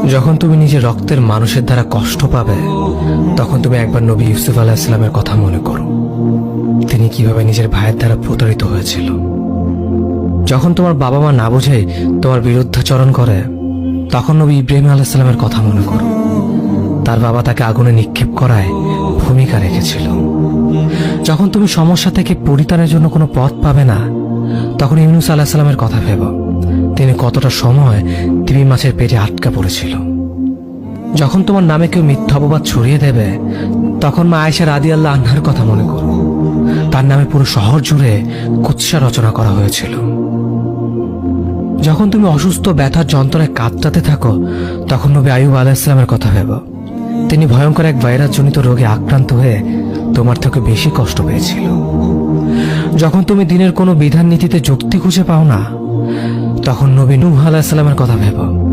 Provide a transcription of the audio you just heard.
যখন তুমি নিজের রক্তের মানুষের দ্বারা কষ্ট পাবে, তখন তুমি একবার নবী ইউসুফ আলাইহিস সালামের কথা মনে করো। তিনি কিভাবে নিজের ভাইয়ের দ্বারা প্রতারিত হয়েছিল। যখন তোমার বাবা মা না বুঝে তোমার বিরুদ্ধাচরণ করে, তখন নবী ইব্রাহিম আলাইহিস সালামের কথা মনে করো। তার বাবা তাকে আগুনে নিক্ষেপ করায় ভূমিকা রেখেছিল। যখন তুমি সমস্যা থেকে পরিত্রাণের জন্য কোনো পথ পাবে না, তখন ইউনূস আলাইহিস সালামের কথা ভেবো। তিনি কতটা সময় তিমি মাছের পেটে আটকা পড়েছিল। যখন তোমার নামে কেউ মিথ্যা অপবাদ ছড়িয়ে দেবে, তখন মা আয়েশা রাদিয়াল্লাহু আনহার কথা মনে করো। তার নামে পুরো শহর জুড়ে কুৎসা রচনা করা হয়েছিল। যখন তুমি অসুস্থ ব্যথার যন্ত্রণায় কাঁদতে থাকো, তখন নবী আইয়ুব আলাইহিস সালামের কথা ভেবো। তিনি ভয়ঙ্কর এক ভাইরাসজনিত রোগে আক্রান্ত হয়ে তোমার থেকে বেশি কষ্ট পেয়েছিল। যখন তুমি দিনের কোনো বিধান নীতিতে যুক্তি খুঁজে পাও না, তখন নবী নূহ আলাইহিস সালামের কথা ভেবো।